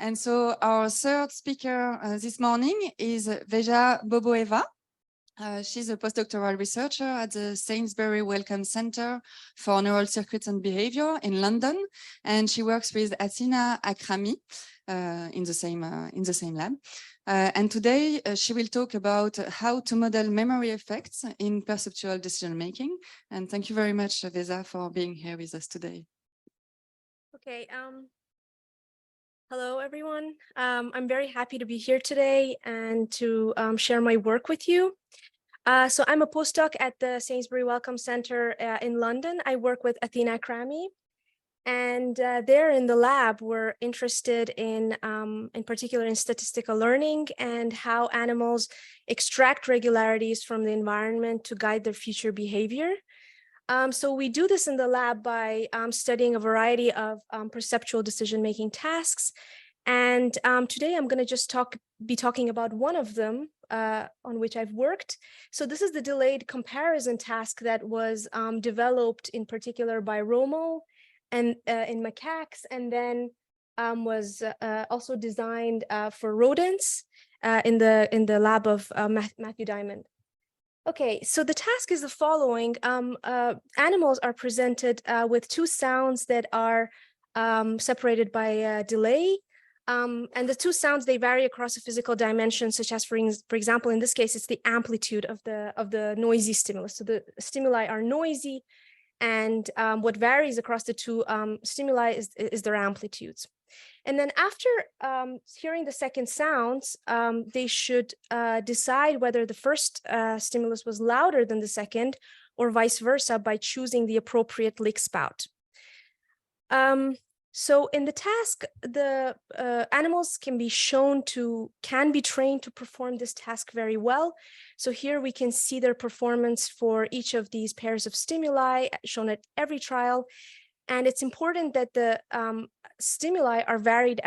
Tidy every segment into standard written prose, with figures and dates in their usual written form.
And so our third speaker this morning is Vezha Boboeva. She's a postdoctoral researcher at the Sainsbury Wellcome Center for Neural Circuits and Behavior in London, and she works with Athina Akrami in the same lab. And today she will talk about how to model memory effects in perceptual decision making. And thank you very much, Vezha, for being here with us today. Okay. Hello, everyone. I'm very happy to be here today and to share my work with you. So I'm a postdoc at the Sainsbury Wellcome Center in London. I work with Athina Akrami, and there in the lab, we're interested in particular in statistical learning and how animals extract regularities from the environment to guide their future behavior. So we do this in the lab by studying a variety of perceptual decision-making tasks. And today I'm going to just be talking about one of them on which I've worked. So this is the delayed comparison task that was developed in particular by Romo and in macaques, and then was also designed for rodents in the lab of Matthew Diamond. Okay, so the task is the following. Animals are presented with two sounds that are separated by a delay. And the two sounds, they vary across a physical dimension, such as, for example, in this case, it's the amplitude of the noisy stimulus. So the stimuli are noisy, and what varies across the two stimuli is their amplitudes. And then after hearing the second sounds, they should decide whether the first stimulus was louder than the second or vice versa by choosing the appropriate lick spout. So in the task, the animals can be trained to perform this task very well. So here we can see their performance for each of these pairs of stimuli shown at every trial. And it's important that the stimuli are covaried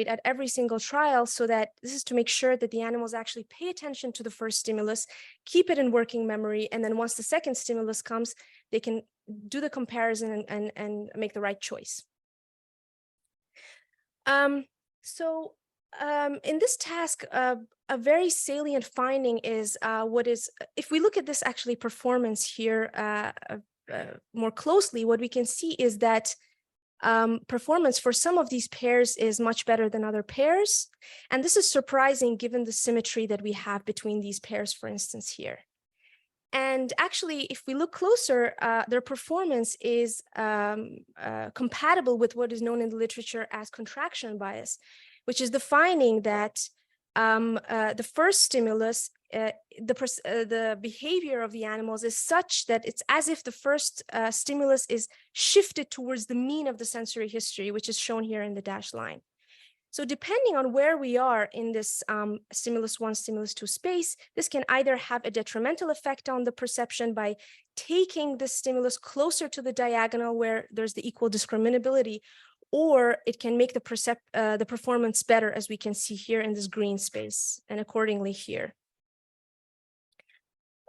at every single trial, so that this is to make sure that the animals actually pay attention to the first stimulus, keep it in working memory, and then once the second stimulus comes, they can do the comparison and make the right choice. In this task, a very salient finding is if we look at this actually performance here more closely, what we can see is that performance for some of these pairs is much better than other pairs. And this is surprising given the symmetry that we have between these pairs, for instance, here. And actually, if we look closer, their performance is compatible with what is known in the literature as contraction bias, which is the finding that the first stimulus, the behavior of the animals is such that it's as if the first stimulus is shifted towards the mean of the sensory history, which is shown here in the dashed line. So depending on where we are in this stimulus 1, stimulus 2 space, this can either have a detrimental effect on the perception by taking the stimulus closer to the diagonal where there's the equal discriminability, or it can make the performance better, as we can see here in this green space, and accordingly here.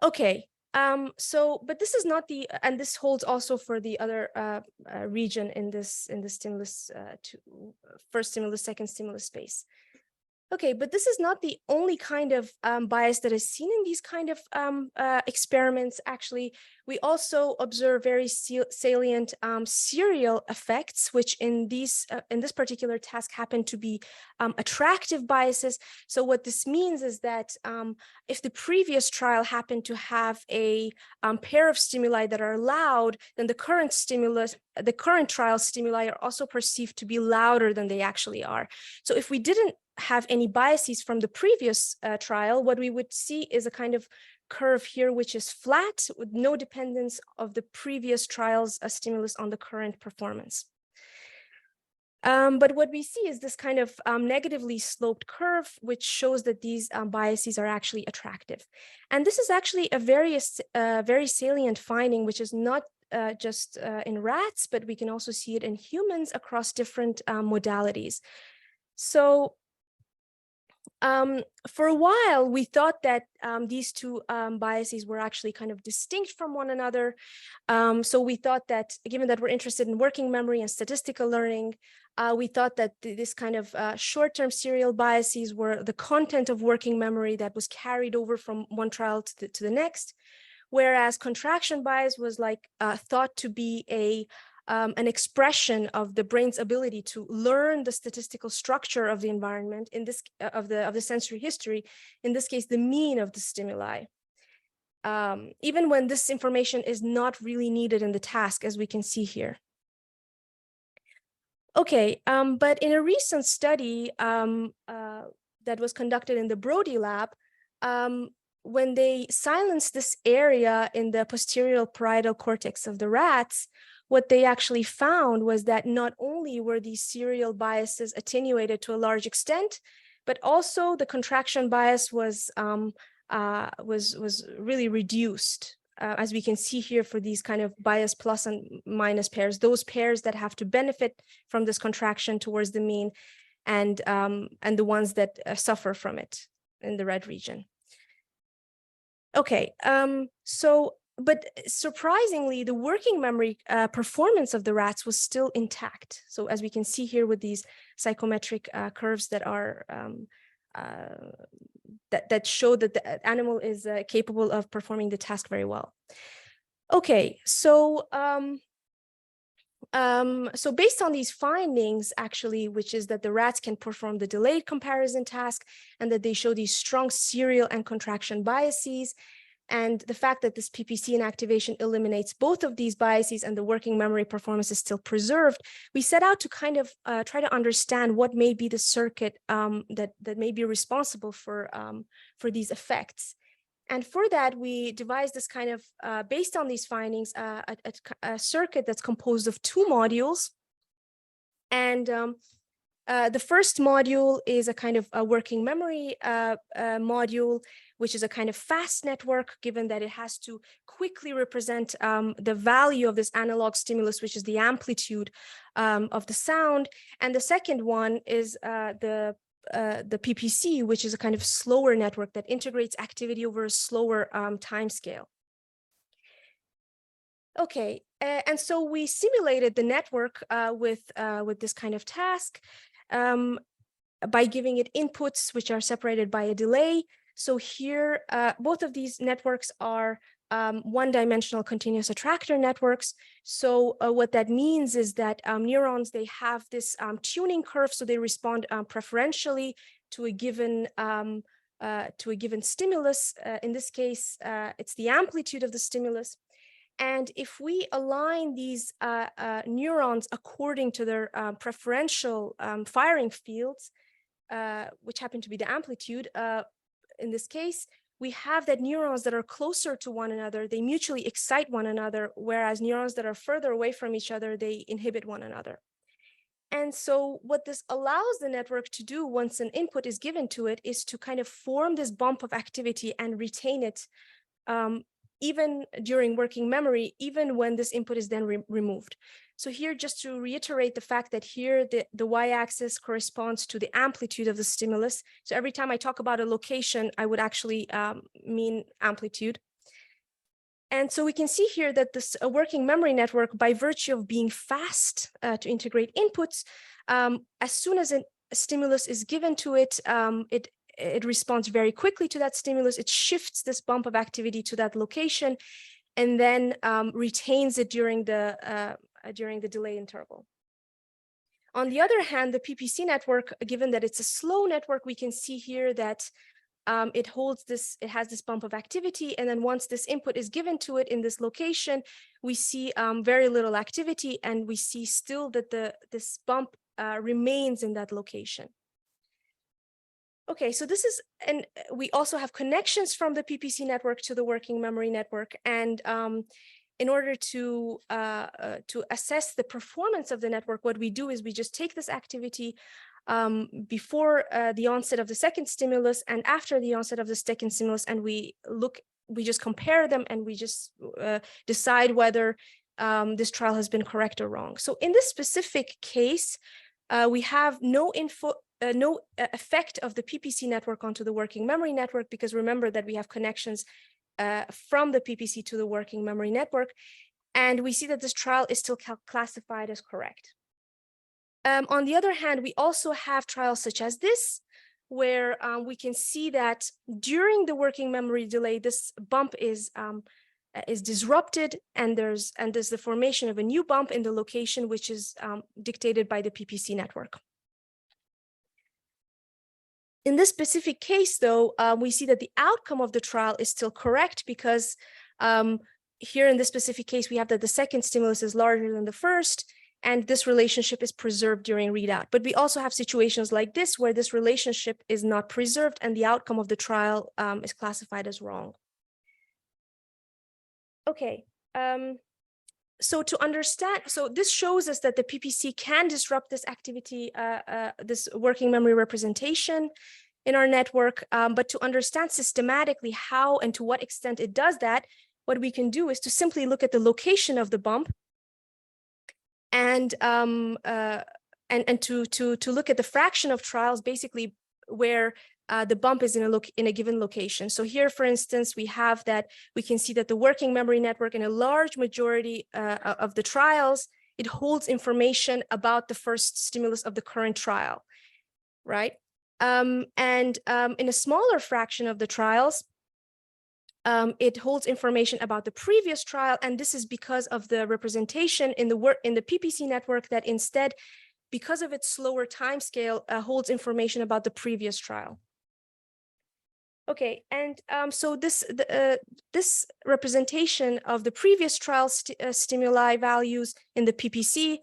Okay, but this is not and this holds also for the other region in this stimulus first stimulus, second stimulus space. Okay, but this is not the only kind of bias that is seen in these kind of experiments. Actually, we also observe very salient serial effects, which in this particular task happen to be attractive biases. So what this means is that if the previous trial happened to have a pair of stimuli that are loud, then the current trial stimuli are also perceived to be louder than they actually are. So if we didn't have any biases from the previous trial, what we would see is a kind of curve here, which is flat with no dependence of the previous trial's stimulus on the current performance. But what we see is this kind of negatively sloped curve, which shows that these biases are actually attractive. And this is actually a very salient finding, which is not just in rats, but we can also see it in humans across different modalities. So For a while, we thought that these two biases were actually kind of distinct from one another. So we thought that, given that we're interested in working memory and statistical learning, we thought that this kind of short-term serial biases were the content of working memory that was carried over from one trial to the next, whereas contraction bias was like thought to be an expression of the brain's ability to learn the statistical structure of the environment, in this of the sensory history, in this case, the mean of the stimuli, even when this information is not really needed in the task, as we can see here. Okay, but in a recent study that was conducted in the Brody lab, when they silenced this area in the posterior parietal cortex of the rats, what they actually found was that not only were these serial biases attenuated to a large extent, but also the contraction bias was really reduced, as we can see here for these kind of bias plus and minus pairs, those pairs that have to benefit from this contraction towards the mean, and the ones that suffer from it in the red region. Okay, but surprisingly, the working memory performance of the rats was still intact. So as we can see here with these psychometric curves that are that show that the animal is capable of performing the task very well. Okay, so so based on these findings, actually, which is that the rats can perform the delayed comparison task and that they show these strong serial and contraction biases, and the fact that this PPC inactivation eliminates both of these biases and the working memory performance is still preserved, we set out to kind of try to understand what may be the circuit that may be responsible for these effects. And for that, we devised this kind of, based on these findings, a circuit that's composed of two modules. And the first module is a kind of a working memory module, which is a kind of fast network, given that it has to quickly represent the value of this analog stimulus, which is the amplitude of the sound. And the second one is the PPC, which is a kind of slower network that integrates activity over a slower time scale. Okay, and so we simulated the network with this kind of task by giving it inputs which are separated by a delay. So here, both of these networks are one-dimensional continuous attractor networks. So what that means is that neurons, they have this tuning curve, so they respond preferentially to a given stimulus. In this case, it's the amplitude of the stimulus. And if we align these neurons according to their preferential firing fields, which happen to be the amplitude, in this case, we have that neurons that are closer to one another, they mutually excite one another, whereas neurons that are further away from each other, they inhibit one another. And so what this allows the network to do once an input is given to it is to kind of form this bump of activity and retain it even during working memory, even when this input is then removed. So here, just to reiterate the fact that here the y-axis corresponds to the amplitude of the stimulus. So every time I talk about a location, I would actually mean amplitude. And so we can see here that this working memory network, by virtue of being fast to integrate inputs, as soon as a stimulus is given to it, it responds very quickly to that stimulus. It shifts this bump of activity to that location, and then retains it during the delay interval. On the other hand, the PPC network, given that it's a slow network, we can see here that it has this bump of activity, and then once this input is given to it in this location, we see very little activity, and we see still that this bump remains in that location. Okay, so this is, and we also have connections from the PPC network to the working memory network. And in order to assess the performance of the network, what we do is we just take this activity before the onset of the second stimulus and after the onset of the second stimulus, and we just compare them, and we just decide whether this trial has been correct or wrong. So in this specific case, we have no no effect of the PPC network onto the working memory network, because remember that we have connections from the PPC to the working memory network. And we see that this trial is still classified as correct. On the other hand, we also have trials such as this, where we can see that during the working memory delay, this bump is disrupted, and there's the formation of a new bump in the location, which is dictated by the PPC network. In this specific case, though, we see that the outcome of the trial is still correct, because here in this specific case, we have that the second stimulus is larger than the first, and this relationship is preserved during readout. But we also have situations like this where this relationship is not preserved and the outcome of the trial is classified as wrong. Okay, so to understand, so this shows us that the PPC can disrupt this activity, this working memory representation in our network, but to understand systematically how and to what extent it does that, what we can do is to simply look at the location of the bump, and to look at the fraction of trials basically where the bump is in a given location. So here, for instance, we have that we can see that the working memory network in a large majority of the trials, it holds information about the first stimulus of the current trial, right? In a smaller fraction of the trials, it holds information about the previous trial, and this is because of the representation in the PPC network that instead, because of its slower time scale, holds information about the previous trial. Okay, and so this representation of the previous trial stimuli values in the PPC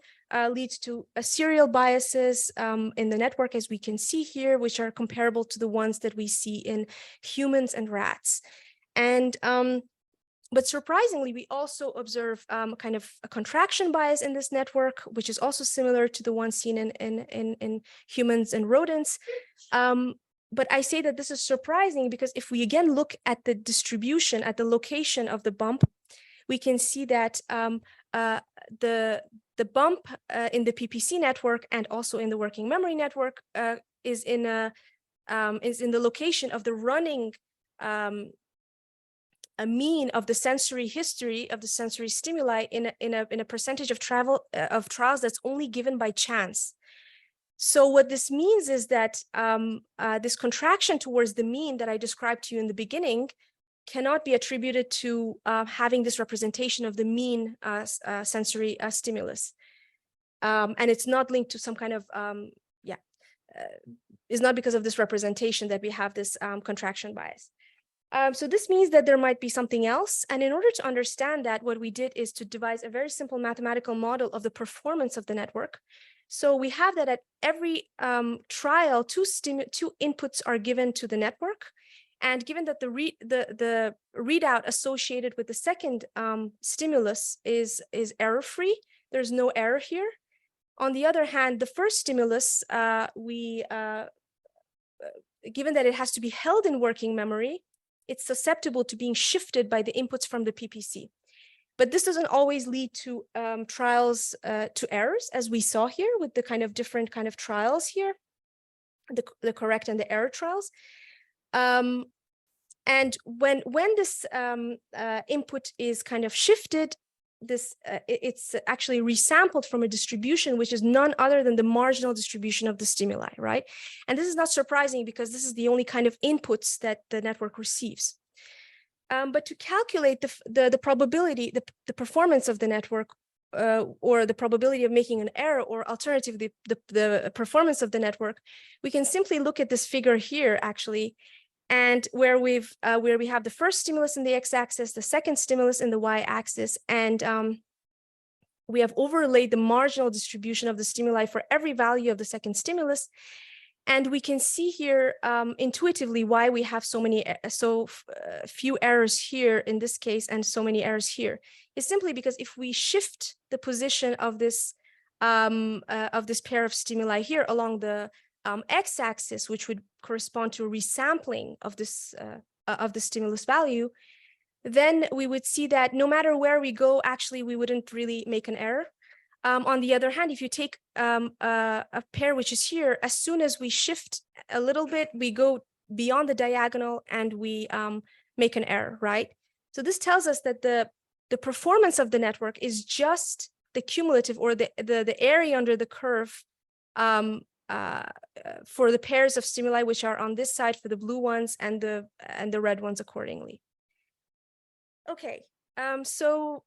leads to serial biases in the network, as we can see here, which are comparable to the ones that we see in humans and rats. And but surprisingly, we also observe kind of a contraction bias in this network, which is also similar to the one seen in humans and rodents. But I say that this is surprising because if we again look at the distribution, at the location of the bump, we can see that the bump in the PPC network and also in the working memory network is in the location of the running a mean of the sensory history of the sensory stimuli in a percentage of trials that's only given by chance. So what this means is that this contraction towards the mean that I described to you in the beginning cannot be attributed to having this representation of the mean sensory stimulus. And it's not linked to some kind of, it's not because of this representation that we have this contraction bias. So this means that there might be something else. And in order to understand that, what we did is to devise a very simple mathematical model of the performance of the network. So we have that at every trial, two inputs are given to the network. And given that the readout associated with the second stimulus is error-free, there's no error here. On the other hand, the first stimulus, given that it has to be held in working memory, it's susceptible to being shifted by the inputs from the PPC. But this doesn't always lead to trials to errors, as we saw here with the kind of different kind of trials here, the correct and the error trials. And when this input is kind of shifted, it's actually resampled from a distribution which is none other than the marginal distribution of the stimuli, right? And this is not surprising because this is the only kind of inputs that the network receives. But to calculate the probability, the performance of the network, or the probability of making an error, or alternatively the performance of the network, we can simply look at this figure here actually, and where we have the first stimulus in the x-axis, the second stimulus in the y-axis, and we have overlaid the marginal distribution of the stimuli for every value of the second stimulus. And we can see here intuitively why we have so few errors here in this case and so many errors here. It's simply because if we shift the position of this pair of stimuli here along the x-axis, which would correspond to a resampling of the stimulus value, then we would see that no matter where we go, actually we wouldn't really make an error. On the other hand, if you take a pair which is here, as soon as we shift a little bit, we go beyond the diagonal and we make an error, right? So this tells us that the performance of the network is just the cumulative, or the area under the curve for the pairs of stimuli which are on this side for the blue ones and the red ones accordingly. Okay, so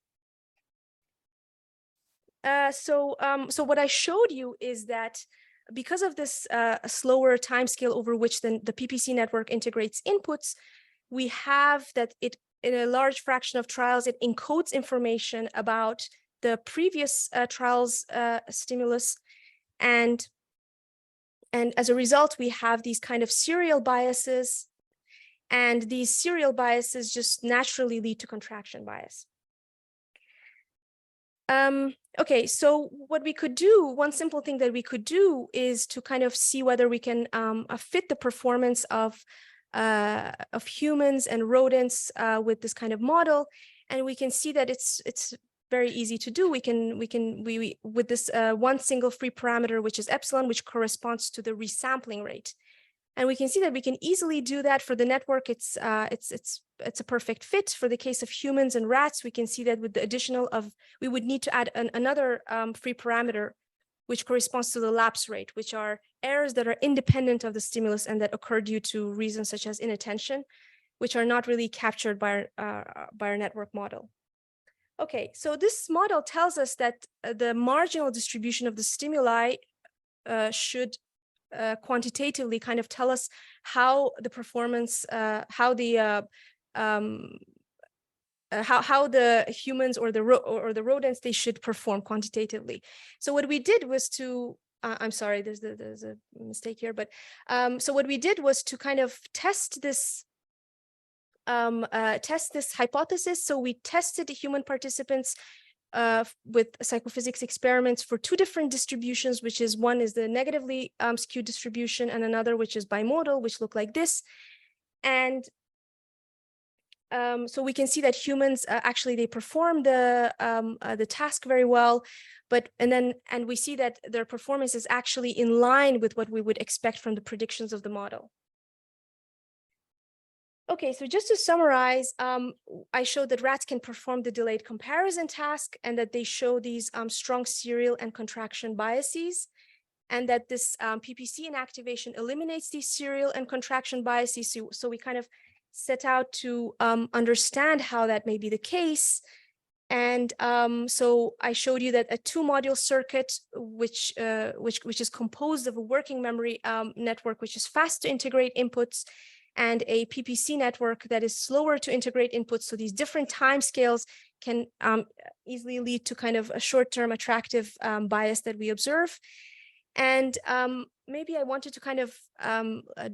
what I showed you is that because of this slower timescale over which the PPC network integrates inputs, we have that it, in a large fraction of trials, it encodes information about the previous trial's stimulus, and as a result, we have these kind of serial biases, and these serial biases just naturally lead to contraction bias. Okay, so what we could do, one simple thing that we could do is to kind of see whether we can fit the performance of humans and rodents with this kind of model, and we can see that it's very easy to do. We with this one single free parameter, which is epsilon, which corresponds to the resampling rate. And we can see that we can easily do that for the network. It's a perfect fit. For the case of humans and rats, we can see that with the additional of, we would need to add another free parameter, which corresponds to the lapse rate, which are errors that are independent of the stimulus and that occur due to reasons such as inattention, which are not really captured by our network model. Okay, so this model tells us that the marginal distribution of the stimuli should quantitatively kind of tell us how the performance, how the humans or the rodents, they should perform quantitatively. So what we did was to, I'm sorry, there's a mistake here, but so what we did was to kind of test this hypothesis. So we tested the human participants with psychophysics experiments for two different distributions, which is one is the negatively skewed distribution and another which is bimodal, which look like this. And so we can see that humans actually they perform the task very well, and we see that their performance is actually in line with what we would expect from the predictions of the model. Okay, so just to summarize, I showed that rats can perform the delayed comparison task and that they show these strong serial and contraction biases, and that this PPC inactivation eliminates these serial and contraction biases. So we kind of set out to understand how that may be the case. And so I showed you that a two-module circuit, which is composed of a working memory network, which is fast to integrate inputs, and a PPC network that is slower to integrate inputs. So these different time scales can easily lead to kind of a short-term attractive bias that we observe. And maybe I wanted to kind of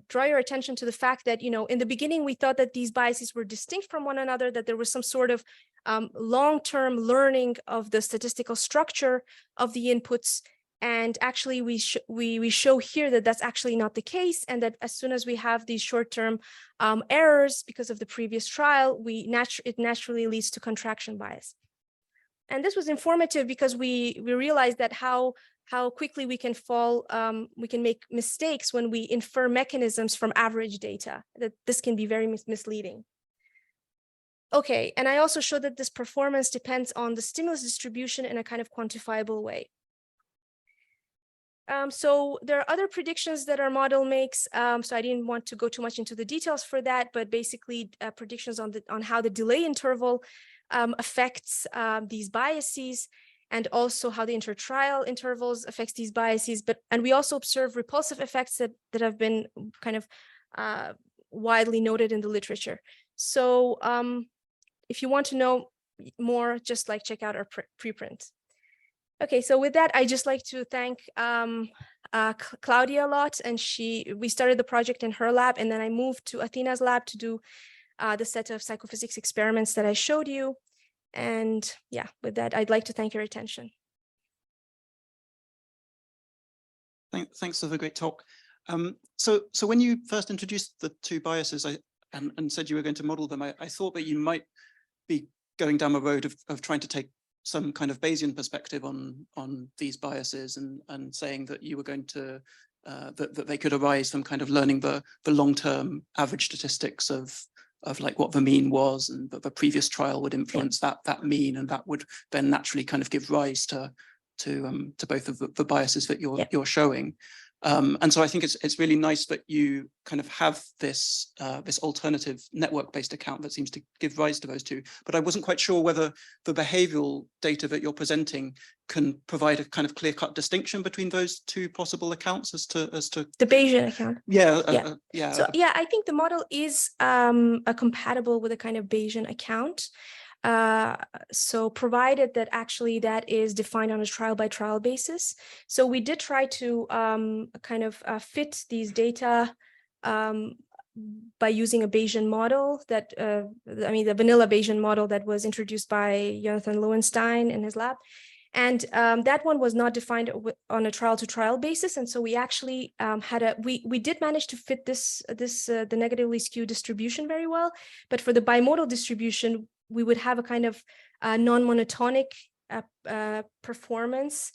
draw your attention to the fact that, in the beginning, we thought that these biases were distinct from one another, that there was some sort of long-term learning of the statistical structure of the inputs. And actually, we show here that that's actually not the case, and that as soon as we have these short-term errors because of the previous trial, it naturally leads to contraction bias. And this was informative because we realized that how quickly we can we can make mistakes when we infer mechanisms from average data, that this can be very misleading. Okay, and I also showed that this performance depends on the stimulus distribution in a kind of quantifiable way. So there are other predictions that our model makes. So I didn't want to go too much into the details for that, but basically predictions on how the delay interval affects these biases, and also how the intertrial intervals affects these biases. And we also observe repulsive effects that have been kind of widely noted in the literature. So if you want to know more, just check out our preprint. Okay, so with that, I just like to thank Claudia a lot, and we started the project in her lab, and then I moved to Athena's lab to do the set of psychophysics experiments that I showed you. And yeah, with that, I'd like to thank your attention. Thanks for the great talk. So when you first introduced the two biases and said you were going to model them, I thought that you might be going down the road of trying to take some kind of Bayesian perspective on these biases and saying that you were going to that they could arise from kind of learning the long-term average statistics of like what the mean was, and that the previous trial would influence that mean, and that would then naturally kind of give rise to both of the biases that you're showing. And so I think it's really nice that you kind of have this this alternative network-based account that seems to give rise to those two. But I wasn't quite sure whether the behavioral data that you're presenting can provide a kind of clear-cut distinction between those two possible accounts as to the Bayesian account. Yeah. So I think the model is compatible with a kind of Bayesian account. So provided that actually that is defined on a trial by trial basis. So we did try to kind of fit these data by using a Bayesian model that, I mean, the vanilla Bayesian model that was introduced by Jonathan Lowenstein in his lab. And that one was not defined on a trial to trial basis. And so we actually we did manage to fit the negatively skewed distribution very well. But for the bimodal distribution, we would have a kind of non-monotonic performance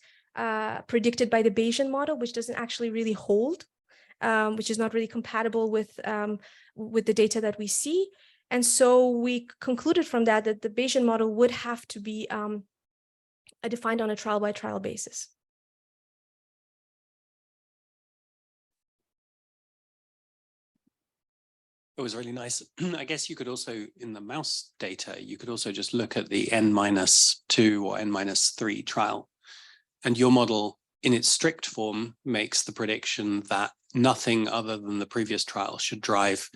predicted by the Bayesian model, which doesn't actually really hold, which is not really compatible with the data that we see. And so we concluded from that the Bayesian model would have to be defined on a trial by trial basis. It was really nice. I guess you could also, in the mouse data, you could also just look at the N-2 or N-3 trial. And your model, in its strict form, makes the prediction that nothing other than the previous trial should drive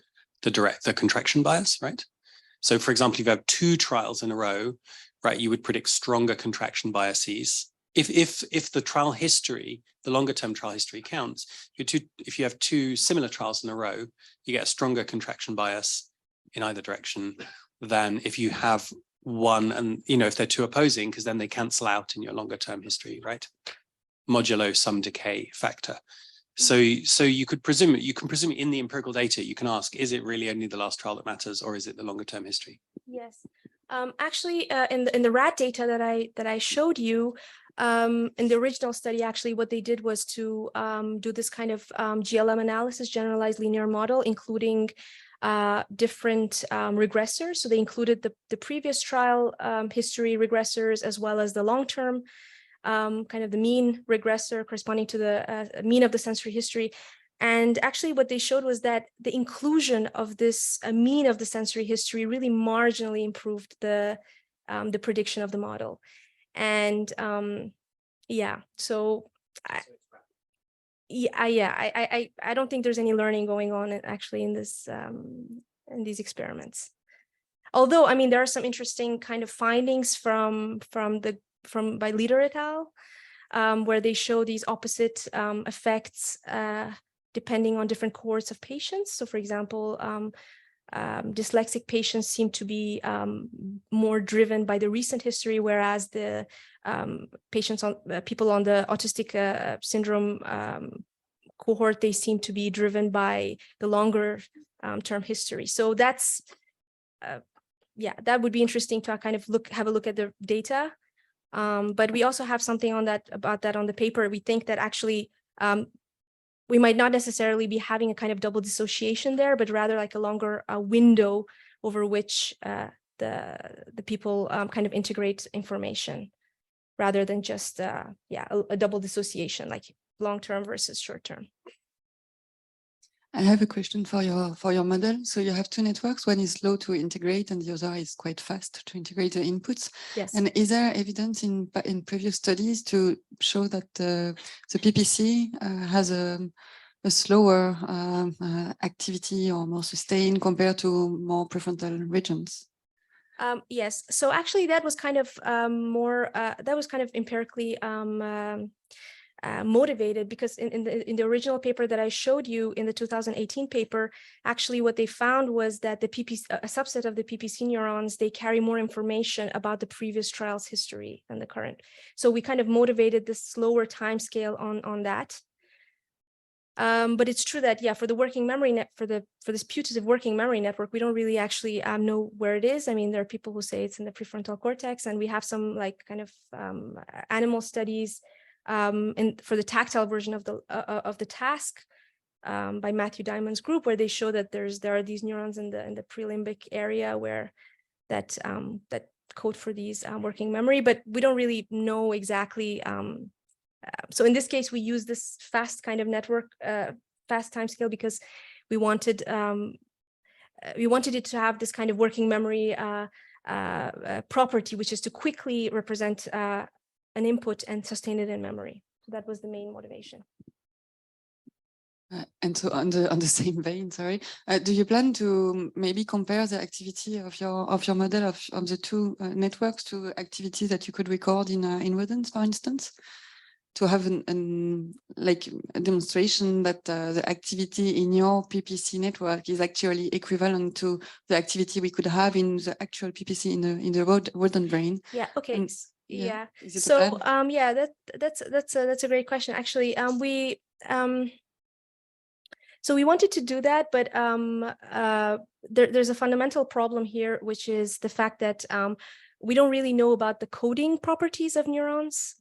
the contraction bias, right? So for example, if you have 2 trials in a row, right, you would predict stronger contraction biases. If the trial history, the longer term trial history counts, if you have 2 similar trials in a row, you get a stronger contraction bias in either direction than if you have one, and if they're 2 opposing, because then they cancel out in your longer term history, right? Modulo some decay factor. So you can presume in the empirical data, you can ask, is it really only the last trial that matters, or is it the longer term history? Yes. Actually, in the rat data that I showed you, in the original study, actually, what they did was to do this kind of GLM analysis, generalized linear model, including different regressors. So they included the previous trial history regressors, as well as the long-term kind of the mean regressor corresponding to the mean of the sensory history. And actually what they showed was that the inclusion of this mean of the sensory history really marginally improved the prediction of the model. And yeah, so I don't think there's any learning going on actually in this in these experiments. Although, I mean, there are some interesting kind of findings from by Leader et al, where they show these opposite effects depending on different cohorts of patients. So for example, dyslexic patients seem to be more driven by the recent history, whereas the people on the autistic syndrome cohort, they seem to be driven by the longer term history. So that's, yeah, that would be interesting to kind of have a look at the data. But we also have something about that on the paper. We think that actually we might not necessarily be having a kind of double dissociation there, but rather like a longer window over which the people kind of integrate information, rather than just a double dissociation, like long-term versus short-term. I have a question for your model. So you have 2 networks. One is slow to integrate, and the other is quite fast to integrate the inputs. Yes. And is there evidence in previous studies to show that the PPC has a slower activity or more sustained compared to more prefrontal regions? Yes. So actually, that was kind of empirically motivated, because in the original paper that I showed you, in the 2018 paper, actually what they found was that the PPC, a subset of the PPC neurons, they carry more information about the previous trial's history than the current. So we kind of motivated this slower time scale on that. But it's true that, yeah, for the working memory for this putative working memory network, we don't really actually know where it is. I mean, there are people who say it's in the prefrontal cortex, and we have some like kind of animal studies for the tactile version of the task by Matthew Diamond's group, where they show that there are these neurons in the prelimbic area where that code for these working memory, but we don't really know exactly. So in this case, we use this fast kind of network, fast timescale, because we wanted it to have this kind of working memory property, which is to quickly represent an input and sustain it in memory. So that was the main motivation. And so on the same vein, sorry, do you plan to maybe compare the activity of your model of the two networks to activities that you could record in rodents, for instance? To have like a demonstration that the activity in your PPC network is actually equivalent to the activity we could have in the actual PPC in the rodent brain. Yeah. Okay. And, yeah. Is it So a yeah, that's a great question. Actually, so we wanted to do that, but there's a fundamental problem here, which is the fact that we don't really know about the coding properties of neurons.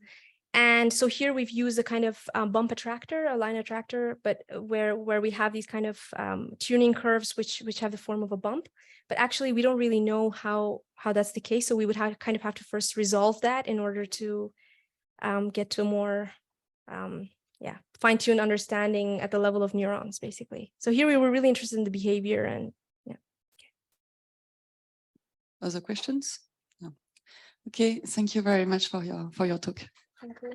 And so here we've used a kind of bump attractor, a line attractor, but where we have these kind of tuning curves which have the form of a bump. But actually, we don't really know how that's the case. So we would have to first resolve that in order to get to a more fine-tuned understanding at the level of neurons, basically. So here we were really interested in the behavior and yeah. Other questions? No. Okay, thank you very much for your talk. Thank you.